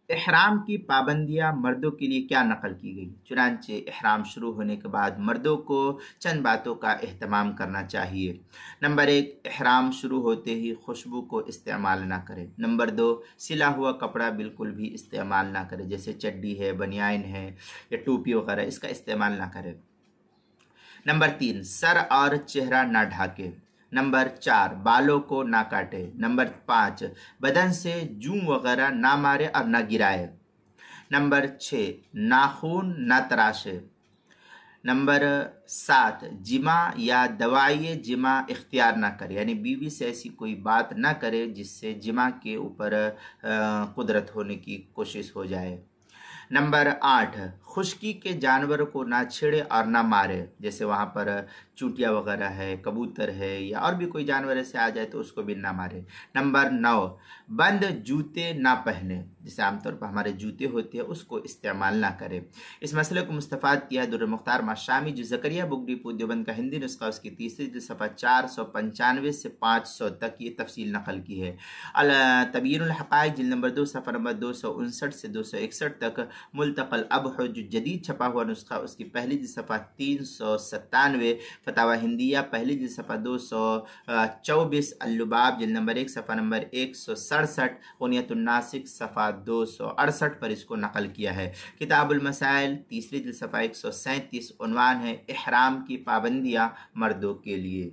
احرام کی پابندیاں مردوں کے لیے کیا نقل کی گئی؟ چنانچہ احرام شروع ہونے کے بعد مردوں کو چند باتوں کا اہتمام کرنا چاہیے۔ نمبر 1، احرام شروع ہوتے ہی خوشبو کو استعمال نہ کرے۔ نمبر 2، سلا ہوا کپڑا بالکل بھی استعمال نہ کرے، جیسے چڈی ہے، بنیان ہے یا ٹوپی وغیرہ، اس کا استعمال نہ کرے۔ نمبر 3، سر اور چہرہ نہ ڈھانکے۔ نمبر 4، بالوں کو نہ کاٹے۔ نمبر 5، بدن سے جوں وغیرہ نہ مارے اور نہ گرائے۔ نمبر 6، ناخون نہ تراشے۔ نمبر 7، جماع یا دوائی جماع اختیار نہ کرے، یعنی بیوی سے ایسی کوئی بات نہ کرے جس سے جماع کے اوپر قدرت ہونے کی کوشش ہو جائے۔ نمبر 8، خشکی کے جانور کو نہ چھیڑے اور نہ مارے، جیسے وہاں پر چونٹیاں وغیرہ ہے، کبوتر ہے یا اور بھی کوئی جانور ایسے آ جائے تو اس کو بھی نہ مارے۔ نمبر 9، بند جوتے نہ پہنے، جیسے عام طور پر ہمارے جوتے ہوتے ہیں اس کو استعمال نہ کرے۔ اس مسئلے کو مستفاد کیا ہے در مختار ماشامی جو زکریا بک ڈپو دیوبند کا ہندی نسخہ اس کی تیسری جلد صفحہ 495 سے 500 تک یہ تفصیل نقل کی ہے۔ تبیین الحقائق جلد نمبر 2 صفحہ نمبر 259 سے 261 تک، ملتقى الابحر جو جدید چھپا ہوا نسخہ اس کی پہلی جلد صفحہ 397، فتاوی ہندیہ پہلی جلد صفحہ 224، اللباب جلد نمبر 1 صفحہ نمبر 167، غنیۃ الناسک صفحہ 268 پر اس کو نقل کیا ہے۔ کتاب المسائل تیسری جلد صفحہ 137، عنوان ہے احرام کی پابندیاں مردوں کے لیے۔